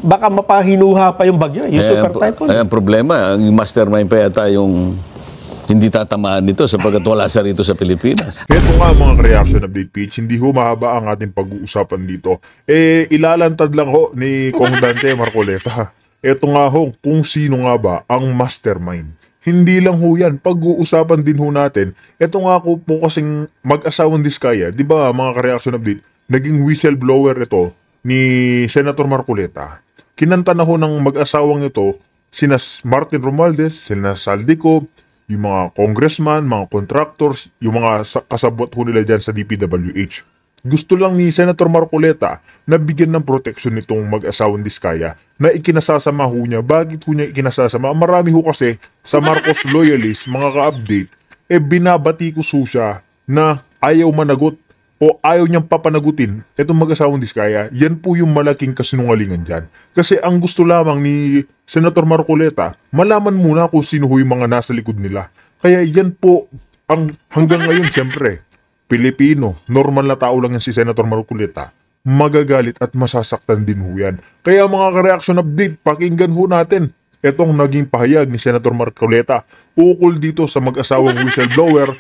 Baka mapahinuha pa yung bagyo, yung super typhoon. Ang problema, ang mastermind pa yata yung hindi tatamaan nito sapagkat wala sa rito sa Pilipinas. Ito nga mga reaction update page, hindi ho mahaba ang ating pag-uusapan dito. Ilalantad lang ho ni Kong Dante Marcoleta. Ito nga ho, kung sino nga ba ang mastermind. Hindi lang ho yan, pag-uusapan din ho natin. Ito nga po kasing mag-asawang Diskaya, di ba mga reaction update, naging whistleblower ito ni Senator Marcoleta. Kinanta na ho ng mag-asawang ito, sina Martin Romualdez, sina Saldico, yung mga congressman, mga contractors, yung mga kasabot ho nila dyan sa DPWH. Gusto lang ni Senator Marcoleta na bigyan ng proteksyon nitong mag-asawang Diskaya na ikinasasama ho niya. Bakit ho niya ikinasasama? Marami ho kasi sa Marcos loyalist, mga ka-update, binabatikos ho siya na ayaw managot o ayaw niyang papanagutin itong mag-asawang Diskaya. Yan po yung malaking kasinungalingan dyan. Kasi ang gusto lamang ni Senator Marcoleta, malaman muna kung sino ho yung mga nasa likod nila. Kaya yan po ang hanggang ngayon, siyempre, Pilipino, normal na tao lang yan si Senator Marcoleta, magagalit at masasaktan din ho yan. Kaya mga ka-reaction update, pakinggan ho natin itong naging pahayag ni Senator Marcoleta ukol dito sa mag-asawang whistleblower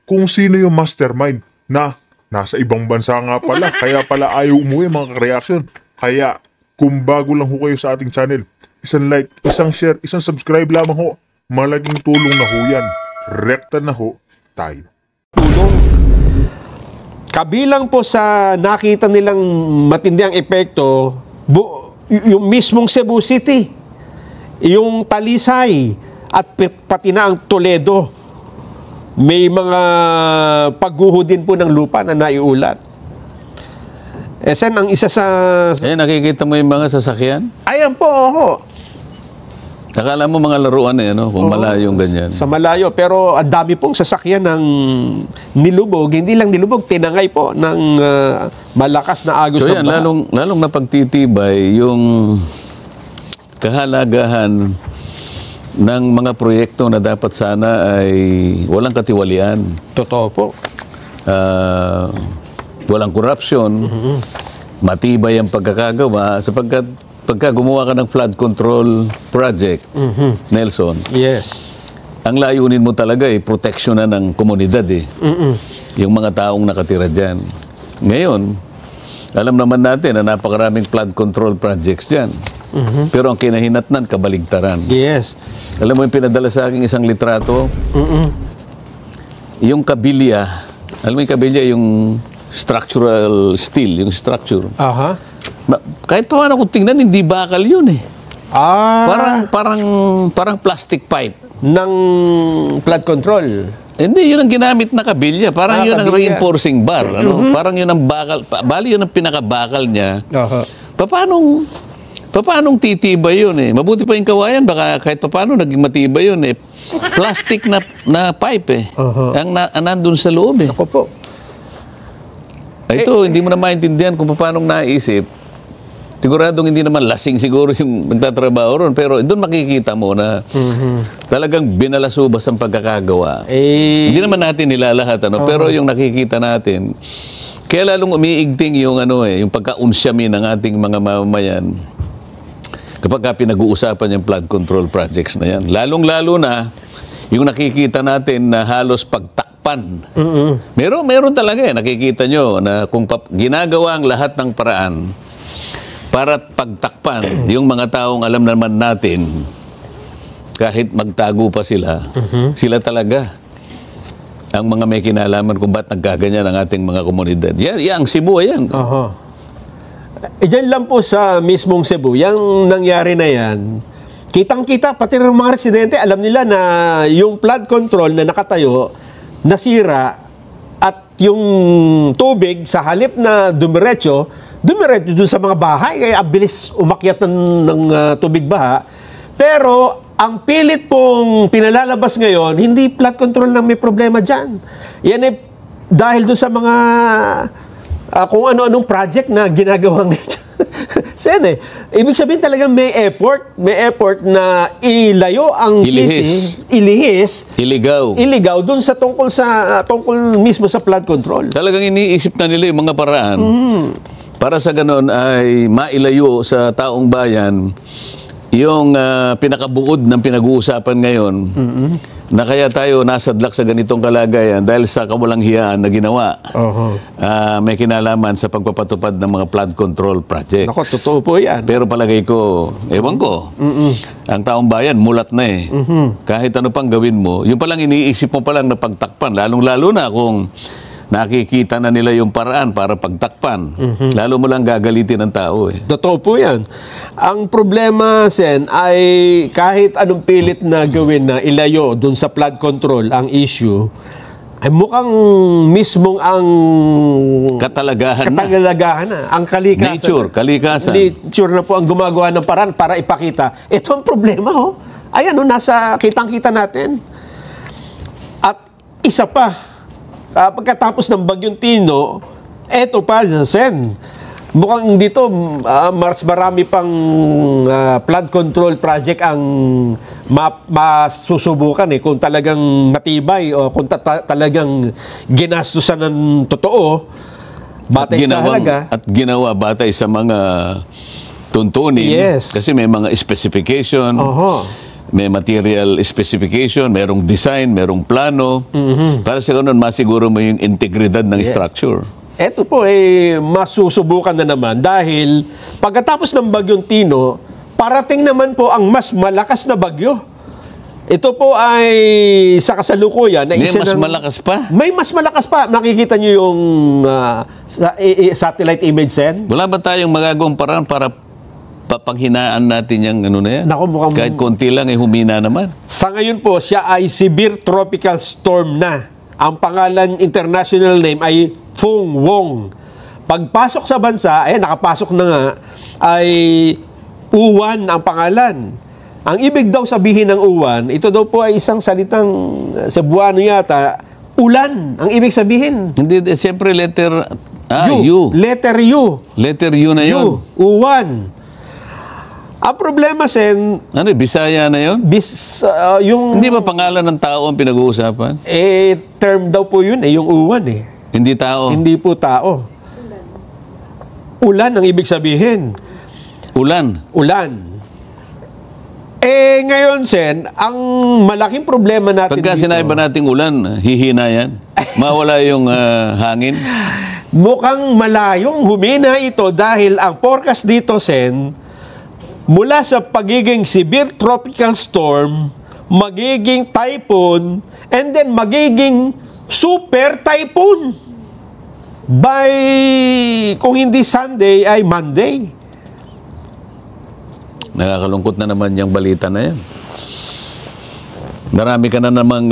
kung sino yung mastermind na nasa ibang bansa nga pala, kaya pala ayaw umuwi mga ka-reaction. Kaya kung bago lang ho kayo sa ating channel, isang like, isang share, isang subscribe lamang ho, malaking tulong na ho yan. Rekta na ho tayo. Tulong. Kabilang po sa nakita nilang matinding epekto, yung mismong Cebu City, yung Talisay, at pati na ang Toledo, may mga pagguho din po ng lupa na naiulat. Sen, ang isa sa... nakikita mo yung mga sasakyan? Ayan po, oho. Nakala mo mga laruan no? Kung malayong ganyan. Sa malayo, pero ang dami pong sasakyan ng nilubog, hindi lang nilubog, tinangay po ng malakas na agos. So yan, lalong napagtitibay yung kahalagahan ng mga proyekto na dapat sana ay walang katiwalian. Totoo po. Walang korupsyon, matibay ang pagkakagawa sapagkat pagka gumawa ka ng flood control project, Nelson, yes, ang layunin mo talaga ay proteksyon na ng komunidad yung mga taong nakatira dyan. Ngayon, alam naman natin na napakaraming flood control projects dyan. Pero ang kinahinatnan, kabaligtaran. Yes. Alam mo yung pinadala sa akin isang litrato? Yung kabilya, alam mo yung kabilya, yung structural steel, yung structure. Kahit pa paano kung tingnan, hindi bakal yun eh. Parang plastic pipe. Ng flood control. Hindi, yun ang ginamit na kabilya. Parang yun ang reinforcing bar. Parang yun ang bakal. Bali yun ang pinakabakal niya. Paanong titibay yun eh? Mabuti pa yung kawayan, baka kahit paano naging matibay yun eh. Plastic na pipe eh. Ang nandun sa loob eh. Ako po. Ito, hindi mo na maintindihan kung paano naisip. Siguradong hindi naman lasing siguro yung nagtatrabaho ron. Pero doon makikita mo na talagang binalasubas ang pagkakagawa. Hindi naman natin nilalahat, pero yung nakikita natin, kaya lalong umiigting yung, yung pagkaunsyami ng ating mga mamamayan kapag pinag-uusapan yung flood control projects na yan. Lalong-lalo na yung nakikita natin na halos pagtakpan. Meron talaga nakikita nyo na kung ginagawa ang lahat ng paraan para pagtakpan yung mga taong alam naman natin, kahit magtago pa sila, sila talaga ang mga may kinalaman kung ba't nagkaganyan ang ating mga komunidad. Yan, Cebu, yan. Diyan lang po sa mismong Cebu, yung nangyari na yan, kitang-kita, pati ng mga residente, alam nila na yung flood control na nakatayo, nasira, at yung tubig sa halip na dumiretso dun sa mga bahay, kaya abilis umakyat ng tubig baha. Pero ang pilit pong pinalalabas ngayon, hindi flood control lang may problema dyan. Yan ay dahil dun sa mga kung ano-anong project na ginagawa ngayon. Sen ibig sabihin talagang may effort na ilayo ang ilihis, iligaw dun sa tungkol mismo sa flood control. Talagang iniisip na nila yung mga paraan para sa ganun ay mailayo sa taong bayan yung pinakabuod ng pinag-uusapan ngayon na kaya tayo nasadlak sa ganitong kalagayan dahil sa kawalang hiyaan na ginawa. May kinalaman sa pagpapatupad ng mga flood control projects. Nako, totoo po yan. Pero palagay ko, ewan ko, ang taong bayan, mulat na eh. Kahit ano pang gawin mo, yung palang iniisip mo palang na pagtakpan, lalong-lalo na kung nakikita na nila yung paraan para pagtakpan. Lalo mo lang gagalitin ng tao eh. Totoo po yan. Ang problema, Sen, ay kahit anong pilit na gawin na ilayo dun sa flood control ang issue, ay mukhang mismong ang Katalagahan na. ang kalikasan. Kalikasan. Nature na po ang gumagawa ng paraan para ipakita. Ito ang problema, oh. Ayan, oh, nasa kitang-kita natin. At isa pa, pagkatapos ng Bagyong Tino, eto pa, Sen, mukhang dito, marami pang flood control project ang masusubukan eh, kung talagang matibay o kung talagang ginastusan ng totoo, batay sa halaga. At ginawa batay sa mga tuntunin. Yes. Kasi may mga specification. May material specification, merong design, merong plano. Para sa ganun, masiguro mo yung integridad ng structure. Ito po, masusubukan na naman dahil pagkatapos ng Bagyong Tino, parating naman po ang mas malakas na bagyo. Ito po ay sa kasalukuyan. May mas malakas pa? May mas malakas pa. Nakikita nyo yung satellite image, Sen? Wala ba tayong magagawang paraan para papanghinaan natin yung ano na yan? Naku, kahit konti lang, humina naman. Sa ngayon po, siya ay severe tropical storm na. Ang pangalan, international name ay Fung Wong. Pagpasok sa bansa, nakapasok na nga, ay Uwan ang pangalan. Ang ibig daw sabihin ng Uwan, ito daw po ay isang salitang Cebuano yata, ulan ang ibig sabihin. Hindi, siyempre letter U. Letter U. Letter U na yun. Uwan. Ang problema, Sen... Ano, Bisaya na yun? Yung... Hindi ba pangalan ng tao ang pinag-uusapan? Term daw po yun yung uwan eh. Hindi tao? Hindi po tao. Ulan ang ibig sabihin. Ulan? Ulan. Ngayon, Sen, ang malaking problema natin pagka dito... sinabi ba nating ulan, hihina yan? Mawala yung hangin? Mukhang malayong humina ito dahil ang forecast dito, Sen, mula sa pagiging severe tropical storm, magiging typhoon, and then magiging super typhoon. By, kung hindi Sunday, ay Monday. Nakakalungkot na naman yung balita na yan. Marami ka na namang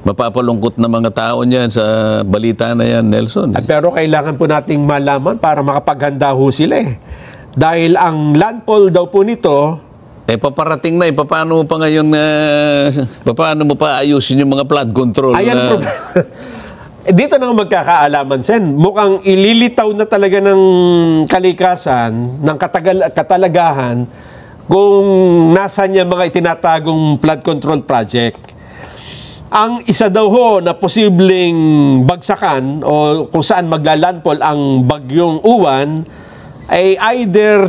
mapapalungkot na mga tao niyan sa balita na yan, Nelson. Pero kailangan po nating malaman para makapaghanda ho sila eh. Dahil ang landfall daw po nito... paparating na paano mo pa ngayon paano mo pa ayusin yung mga flood control? Ayan dito na magkakaalaman, Sen. Mukhang ililitaw na talaga ng kalikasan, ng katalagahan, kung nasan yung mga itinatagong flood control project. Ang isa daw ho na posibleng bagsakan o kung saan maglalandfall ang Bagyong Uwan ay either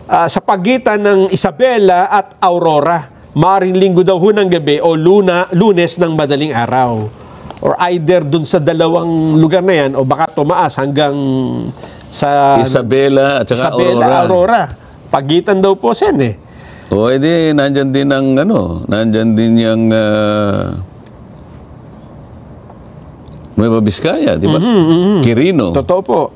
sa pagitan ng Isabela at Aurora. Maaring Linggo daw ho ng gabi o Lunes ng madaling araw. Or either dun sa dalawang lugar na yan o baka tumaas hanggang sa Isabela at saka Aurora. Pagitan daw po, Sen eh. O edi nandyan din ang nandyan din yung Nueva Vizcaya, di ba? Quirino. Totoo po.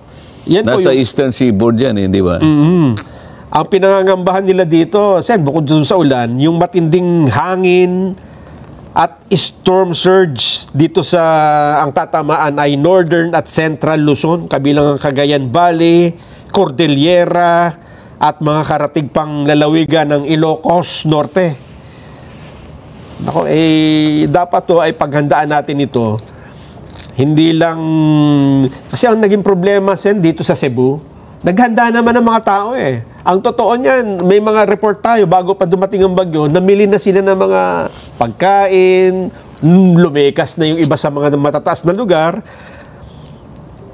Yan nasa po yung Eastern Seaboard yan, di ba? Ang pinangangambahan nila dito, Sen, bukod dun sa ulan, yung matinding hangin at storm surge dito sa ang tatamaan ay Northern at Central Luzon, kabilang ang Cagayan Valley, Cordillera, at mga karatig pang lalawigan ng Ilocos Norte. Nako, dapat to ay paghandaan natin ito. Hindi lang... Kasi ang naging problema, Sen, dito sa Cebu, naghanda naman ang mga tao eh. Ang totoo niyan, may mga report tayo bago pa dumating ang bagyo, namili na sila ng mga pagkain, lumekas na yung iba sa mga matataas na lugar.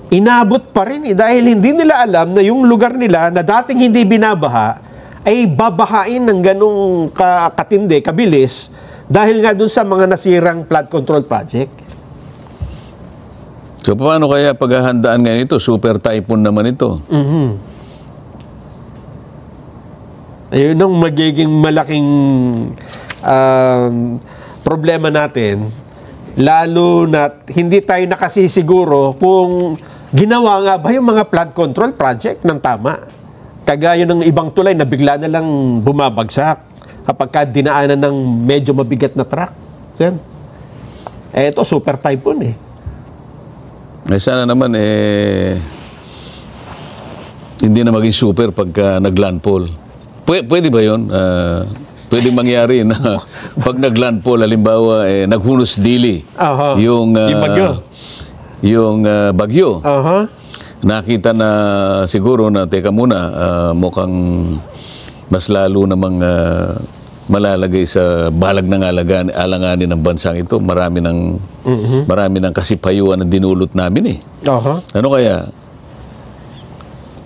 inabot pa rin dahil hindi nila alam na yung lugar nila na dating hindi binabaha ay babahain ng ganong katindi, kabilis dahil nga dun sa mga nasirang flood control project. So, paano kaya paghahandaan ngayon ito? Super typhoon naman ito. Ayun ang magiging malaking problema natin, lalo na hindi tayo nakasisiguro kung ginawa nga ba yung mga flood control project ng tama. Kagaya ng ibang tulay na bigla na lang bumabagsak kapag ka dinaanan ng medyo mabigat na truck. Ito, super typhoon Sana naman hindi na maging super pagka naglandfall. Pwede ba yun? Pwede mangyari na pag naglandfall, halimbawa, naghunos dili yung bagyo. Yung bagyo. Nakita na siguro na, teka muna, mukhang mas lalo namang malalagay sa balag ng alanganin ng bansang ito. Marami ng kasipayuan na dinulot namin Ano kaya?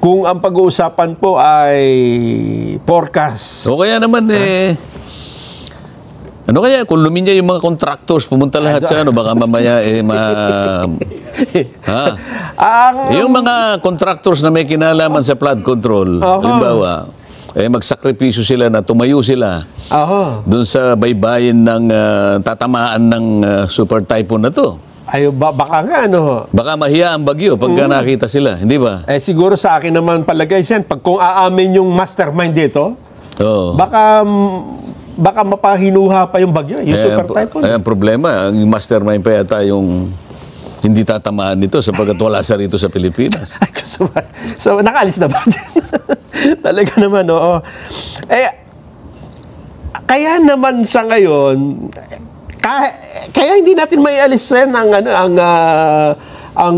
Kung ang pag-uusapan po ay forecast. O kaya naman ano kaya kung luminya yung mga contractors, pumunta lahat sa baka mamaya yung mga contractors na may kinalaman sa flood control, halimbawa, magsakripisyo sila na tumayo sila doon sa baybayin ng tatamaan ng super typhoon na to. Baka nga, Baka mahiya ang bagyo pagka nakita sila, hindi ba? Siguro sa akin naman palagay siya, pag kung aamin yung mastermind dito, baka mapahinuha pa yung bagyo, yung super typhoon. Ang problema, ang mastermind pa yata yung hindi tatamaan nito sapagkat wala sa rito sa Pilipinas. So, nakaalis na ba? Talaga naman, oo. Kaya naman sa ngayon, kaya hindi natin may alisin ang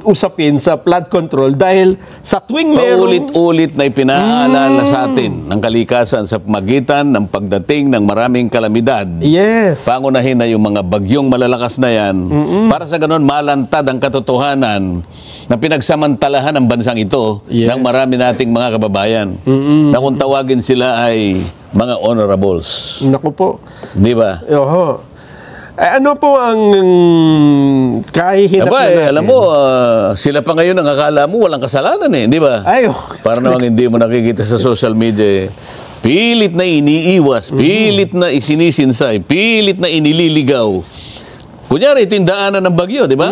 usapin sa flood control dahil sa tuwing paulit-ulit na ipinaalala sa atin ng kalikasan sa magitan ng pagdating ng maraming kalamidad. Yes. Pangunahin na yung mga bagyong malalakas na yan para sa ganon malantad ang katotohanan na pinagsamantalahan ng bansang ito ng marami nating mga kababayan na kung tawagin sila ay mga honorables. Naku po. Di ba? Ano po ang kahihinat natin? Alam mo, sila pa ngayon ang akala mo walang kasalanan di ba? Para namang hindi mo nakikita sa social media pilit na iniiwas, pilit na isinisinsay, pilit na inililigaw. Kunyari, ito yung daanan ng bagyo, di ba?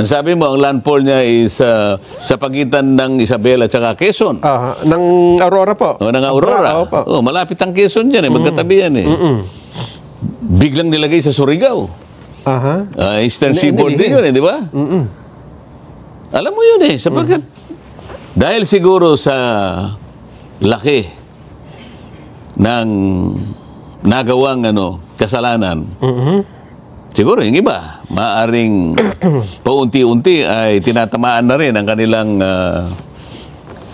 Sabi mo, ang landfall niya is sa pagitan ng Isabela at saka Quezon. Ng Aurora po. Ng Aurora. Malapit ang Quezon dyan, magkatabi yan Biglang nilagay sa Surigao. Eastern Seaboard din yun, di ba? Alam mo yun sapagkat dahil siguro sa laki ng nagawang kasalanan, siguro yung iba, maaring paunti-unti ay tinatamaan na rin ang kanilang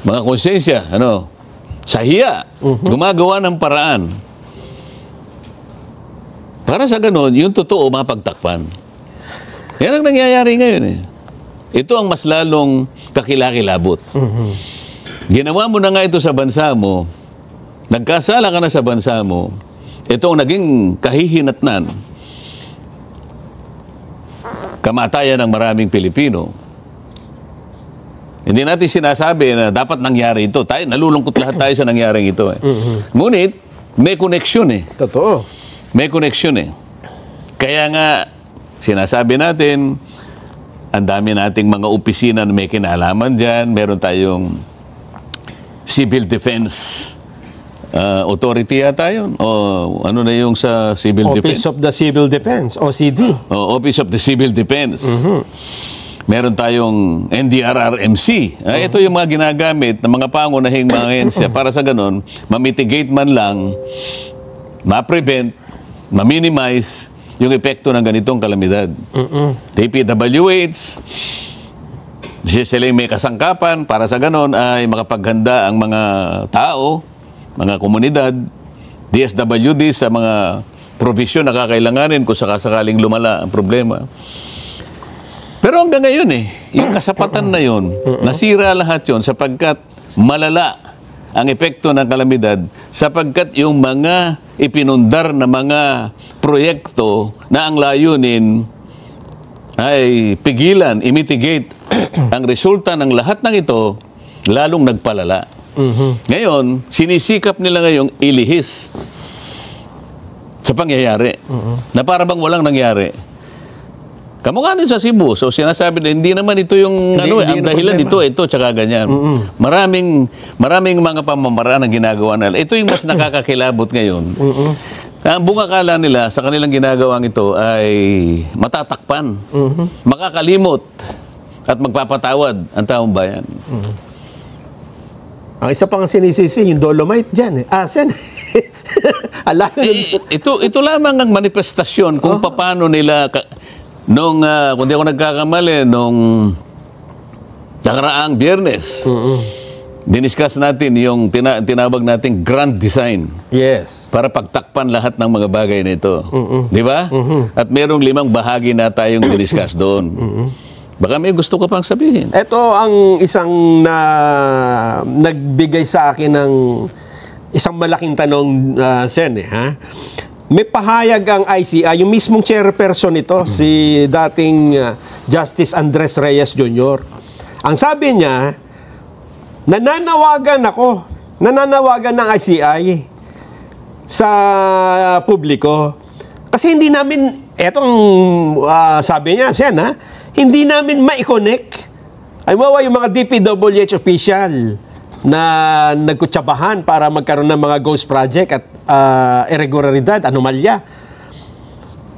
mga konsensya, sa hiya, gumagawa ng paraan. Para sa ganon, yung totoo mapagtakpan. Yan ang nangyayari ngayon Ito ang mas lalong kakilakilabot. Ginawa mo na nga ito sa bansa mo, nagkasala ka na sa bansa mo, ito ang naging kahihinatnan, kamatayan ng maraming Pilipino. Hindi natin sinasabi na dapat nangyari ito. Nalulungkot lahat tayo sa nangyaring ito. Ngunit, may koneksyon Totoo. May koneksyon Kaya nga, sinasabi natin, ang dami nating mga opisina na may kinalaman dyan. Meron tayong Civil Defense Authority yata yun. O ano na yung sa Civil Defense? Office of the Civil Defense, OCD. Office of the Civil Defense. Meron tayong NDRRMC. Ito yung mga ginagamit ng mga pangunahing mga ahensya para sa ganon, ma-mitigate man lang, ma-prevent, ma-minimize yung epekto ng ganitong kalamidad. TPWH, sila may kasangkapan para sa ganon ay makapaghanda ang mga tao, mga komunidad, DSWD sa mga provision na kakailanganin kung sakasakaling lumala ang problema. Pero hanggang ngayon yung kasapatan na yun, nasira lahat yun sapagkat malala ang epekto ng kalamidad sapagkat yung mga ipinundar na mga proyekto na ang layunin ay pigilan, imitigate ang resulta ng lahat ng ito, lalong nagpalala. Ngayon, sinisikap nila ngayong ilihis sa pangyayari na para bang walang nangyari. Kamukha din sa Cebu. So sinasabi na hindi naman ito yung ang dahilan ito tsaka ganyan. Maraming mga pamamaraan ang ginagawa nila. Ito yung mas nakakakilabot ngayon. Ang bungakala nila sa kanilang ginagawang ito ay matatakpan, makakalimot at magpapatawad ang taong bayan. Ang isa pang sinisisi, yung Dolomite dyan. Sen. Ito lamang ang manifestasyon kung paano nila kung di ako nagkakamali, nung nakaraang Biyernes, diniscuss natin yung tinawag nating grand design. Yes. Para pagtakpan lahat ng mga bagay na ito. Di ba? At merong 5 bahagi na tayong diniscuss doon. Baka may gusto ko pang sabihin. Ito ang isang nagbigay sa akin ng isang malaking tanong, Sen. May pahayag ang ICI, yung mismong chairperson nito, si dating Justice Andres Reyes Jr. Ang sabi niya, nananawagan ng ICI sa publiko. Kasi hindi namin, sabi niya, Sen, hindi namin ma-connect. Ay, yung mga DPWH official na nagkutsabahan para magkaroon ng mga ghost project at irregularidad, anomalya.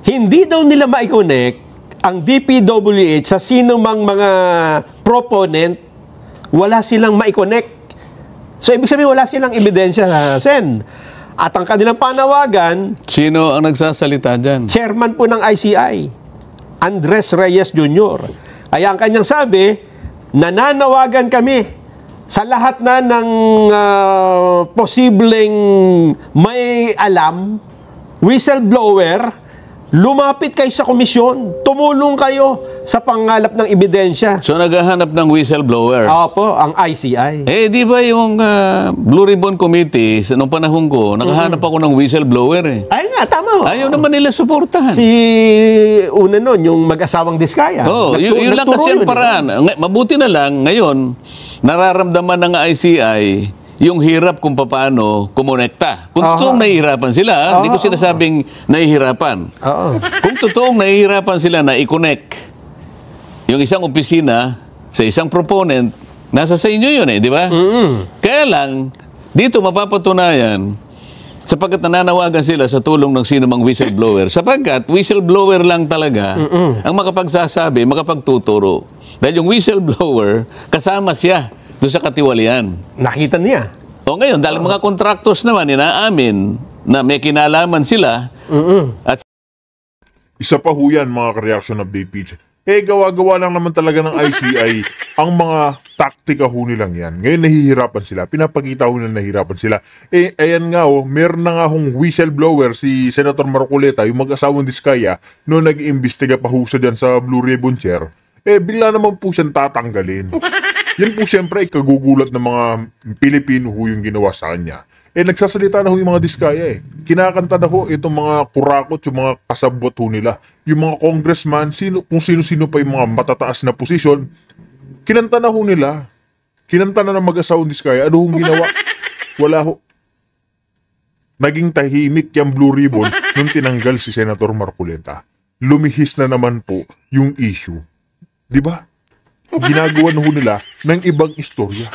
Hindi daw nila ma-connect ang DPWH sa sino mang mga proponent, wala silang ma-connect. So, ibig sabihin, wala silang ebidensya, Sen. At ang kanilang panawagan, sino ang nagsasalita dyan? chairman po ng ICI, Andres Reyes Jr. Kaya ang kanyang sabi, nananawagan kami sa lahat na ng posibleng may alam, whistleblower, lumapit kayo sa komisyon, tumulong kayo sa pangalap ng ebidensya. So naghahanap ng whistleblower. Opo, ang ICI. Di ba yung Blue Ribbon Committee, noong panahon ko, nakahanap ako ng whistleblower Ay nga, tama. Ayaw naman nila suportahan. Una nun, yung mag-asawang Diskaya. Yun lang kasi ang paraan. Mabuti na lang, ngayon, nararamdaman ng ICI yung hirap kung paano kumonekta. Kung totoong nahihirapan sila, hindi ko sinasabing nahihirapan. Kung totoong nahihirapan sila na i-connect yung isang opisina sa isang proponent, nasa sa inyo yun di ba? Kaya lang, dito mapapatunayan sapagkat nananawagan sila sa tulong ng sino mang whistleblower. Sapagkat whistleblower lang talaga ang makapagsasabi, makapagtuturo. Dahil yung whistleblower, kasama siya doon sa katiwalian. Nakita niya. O ngayon, dahil mga contractors naman, inaamin na may kinalaman sila. At Isa pa ho yan, mga ka-reaction update page. Gawa-gawa lang naman talaga ng ICI ang mga taktika ho nilang yan. Ngayon nahihirapan sila. Pinapakita ho nila nahihirapan sila. Ayan nga meron na nga hong whistleblower si Senator Marcoleta, yung mag-asawang Diskaya, no nag-iimbestiga pa ho siya dyan sa Blue Ribbon Chair. Bigla naman po siyang tatanggalin. Yan po siyempre ay kagugulat ng mga Pilipino ho yung ginawa sa kanya. Nagsasalita na ho yung mga Diskaya Kinakanta na ho itong mga kurakot, yung mga kasabot ho nila. Yung mga congressman, kung sino-sino pa yung mga matataas na posisyon, kinanta na ho nila. Kinanta na ng mag-asawang Diskaya. Ano hong ginawa? Wala ho. Naging tahimik yung Blue Ribbon nung tinanggal si Senator Marcoleta. Lumihis na naman po yung issue. Di ba? Ginagawa na ho nila ng ibang istorya.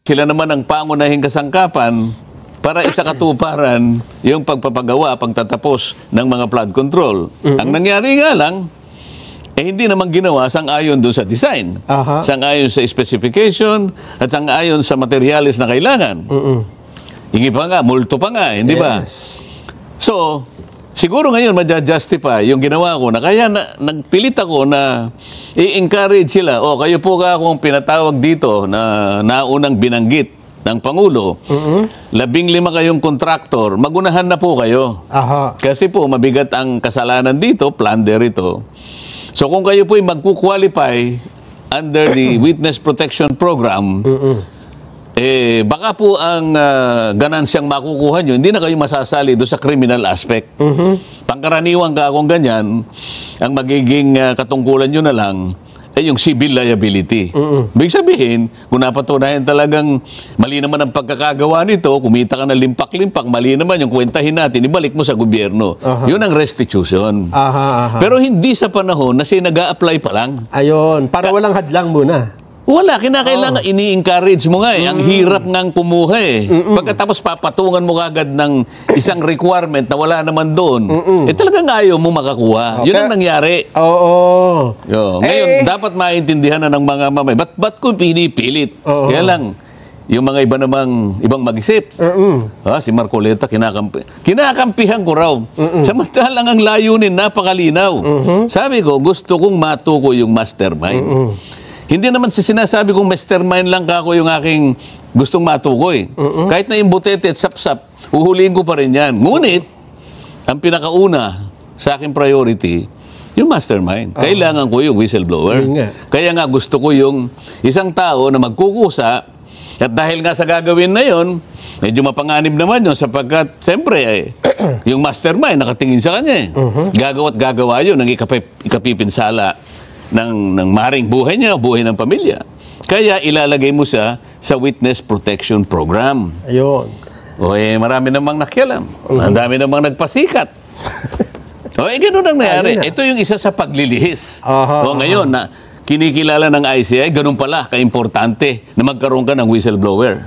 sila naman ang pangunahing kasangkapan para isakatuparan yung pagpapagawa, pagtatapos ng mga flood control. Ang nangyari nga lang, hindi naman ginawa sang-ayon doon sa design. Sang-ayon sa specification at sang-ayon sa materialis na kailangan. Hingi pa nga, multo pa nga, hindi ba? So, siguro ngayon ma-justify yung ginawa ko na kaya nagpilit ako na i-encourage sila, kayo po ka akong pinatawag dito na naunang binanggit ng Pangulo, 15 kayong kontraktor, magunahan na po kayo. Kasi po, mabigat ang kasalanan dito, plunder ito. So kung kayo po'y magkukwalify under the Witness Protection Program, baka po ang ganansyang makukuha nyo, hindi na kayo masasali doon sa criminal aspect. Pangkaraniwan ka kung ganyan, ang magiging katungkulan nyo na lang ay yung civil liability. Ibig sabihin, kung napatunayan talagang mali naman ang pagkakagawa nito, kumita ka na limpak-limpak, mali naman yung kwentahin natin, ibalik mo sa gobyerno. Yun ang restitution. Pero hindi sa panahon na siya nag-a-apply pa lang. Ayun, para walang hadlang muna. Wala, kinakailangan, ini-encourage mo nga eh. Ang hirap ngang kumuha eh. Pagkatapos papatungan mo kagad ng isang requirement na wala naman doon, talagang ayaw mo makakuha. Yun ang nangyari. Ngayon, dapat maintindihan na ng mga mamay. Ba't ko pinipilit? Kaya lang, yung mga iba namang ibang mag-isip. Si Marcoleta, kinakampihan ko raw. Samantalang ang layunin, napakalinaw. Sabi ko, gusto kong matuko yung mastermind. Hindi naman sinasabi kong mastermind lang kako yung aking gustong matukoy. Kahit na yung butete at sapsap, uhuliin ko pa rin yan. Ngunit, ang pinakauna sa aking priority, yung mastermind. Kailangan ko yung whistleblower. Kaya nga gusto ko yung isang tao na magkukusa at dahil nga sa gagawin na yon, medyo mapanganib naman yun sapagkat, siyempre, yung mastermind nakatingin sa kanya. Gagawa't gagawa yun ng ikapipinsala ng maring buhay niya, buhay ng pamilya. Kaya ilalagay mo siya sa Witness Protection Program. Ayun. Marami namang nakialam. Ang dami namang nagpasikat. Ganun ang nangyari. Ito yung isa sa paglilihis. Ngayon, na kinikilala ng ICI, ganun pala, kaimportante na magkaroon ka ng whistleblower.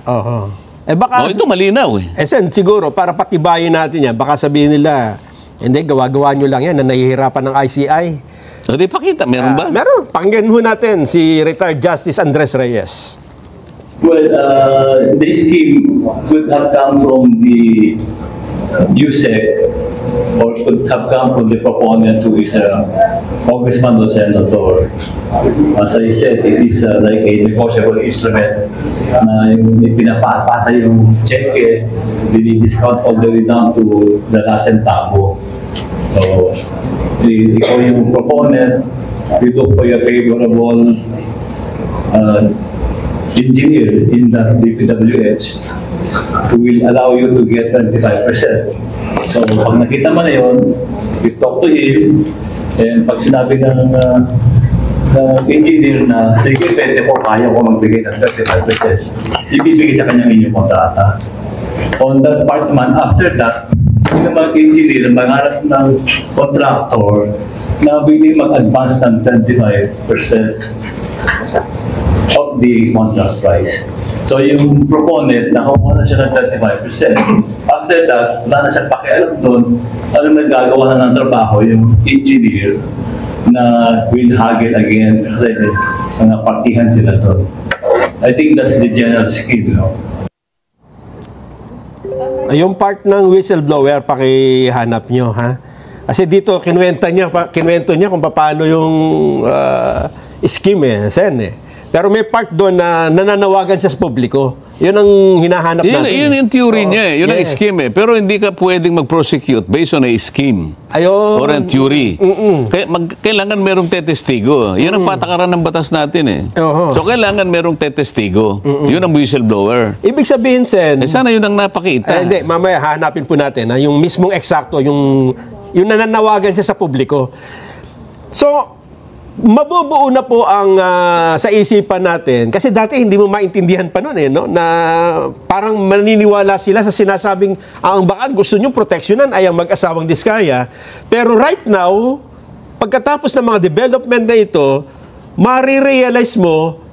Baka, ito malinaw eh. Sen, siguro, para patibayin natin yan, baka sabihin nila, hindi, gawa-gawa nyo lang yan na nahihirapan ng ICI. Di pakita, meron ba? Meron. Pakinggan ho natin si retired Justice Andres Reyes. Well, this scheme could have come from the USEC or could have come from the proponent who is a congressman or senator. As I said, it is like a negotiable instrument na yung pinapasa yung cheque, dinidiscount all the way down to the last centavo. So, ikaw yung proponent, you look for your favorable engineer in the DPWH who will allow you to get 25%. So, pag nakita mo na yun, you talk to him, and pag sinabi ng engineer na, sige, 24, kaya ko magbigay ng 35%, ibibigay sa kanyang inyong kontrata. On that part naman, after that, yung mga engineer, mangarap ng contractor na willing mag-advance ng 25% of the contract price. So yung proponent, nakakuha na siya ng 35%. After that, wala na siya pakialam doon, alam na gagawa na ng trabaho yung engineer na will haggle again kasi mga partihan sila doon. I think that's the general scheme, no? Yung part ng whistleblower, pakihanap nyo, ha? Kasi dito, kinuwento niya kung paano yung scheme, Sen, Pero may part doon na nananawagan siya sa publiko. Yun ang hinahanap natin. Yun yung theory niya, yun ang scheme Pero hindi ka pwedeng mag-prosecute based on a scheme. Ayun. Or a theory. Kailangan merong tetestigo. Yun ang patakaran ng batas natin So kailangan merong tetestigo. Yun ang whistleblower. Ibig sabihin, Sen, sana yun ang napakita. Hindi, mamaya hahanapin po natin yung mismong eksakto, yung nananawagan siya sa publiko. So, mabubuo na po ang sa isipan natin kasi dati hindi mo maintindihan pa noon no na parang maniniwala sila sa sinasabing ang baka gusto niyo proteksyonan ay ang mag-asawang Diskaya, pero right now pagkatapos ng mga development na ito marirealize mo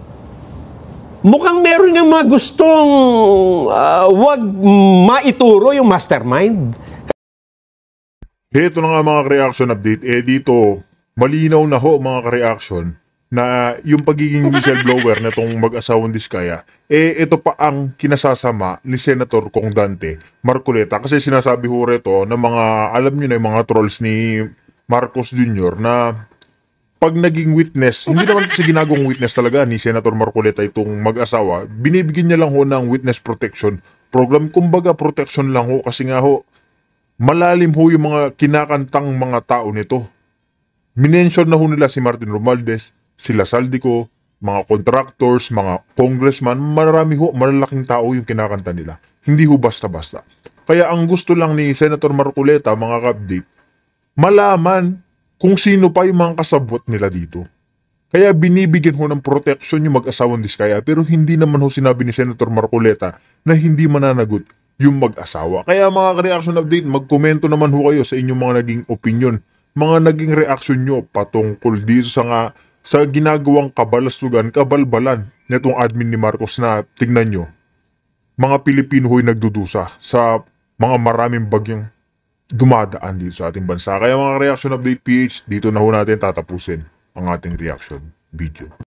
mukhang meron ng mga gustong wag maituro yung mastermind. Ito na nga mga reaction update dito malinaw na ho mga ka-reaction na yung pagiging whistleblower na itong mag-asawang Diskaya, ito pa ang kinasasama ni Senator Congdante Marcoleta. Kasi sinasabi ho rito na mga, alam nyo na yung mga trolls ni Marcos Jr. na pag naging witness, hindi naman kasi ginagawang witness talaga ni Senator Marcoleta itong mag-asawa, binibigyan niya lang ho ng witness protection program. Kumbaga protection lang ho kasi nga ho, malalim ho yung mga kinakantang mga tao nito. minention na ho nila si Martin Romualdez, sila Saldico, mga contractors, mga congressman, marami ho, malalaking tao yung kinakanta nila. Hindi ho basta-basta. Kaya ang gusto lang ni Senator Marcoleta, mga ka-update, malaman kung sino pa yung mga kasabot nila dito. Kaya binibigyan ho ng protection yung mag-asawang Diskaya, pero hindi naman ho sinabi ni Senator Marcoleta na hindi mananagot yung mag-asawa. Kaya mga ka-reaction update, magkomento naman ho kayo sa inyong mga naging opinion, mga naging reaction nyo patungkol dito sa ginagawang kabalastugan, kabalbalan nitong admin ni Marcos na tignan nyo, mga Pilipino ho'y nagdudusa sa mga maraming bagyong dumadaan dito sa ating bansa. Kaya mga reaction update PH, dito na ho natin tatapusin ang ating reaction video.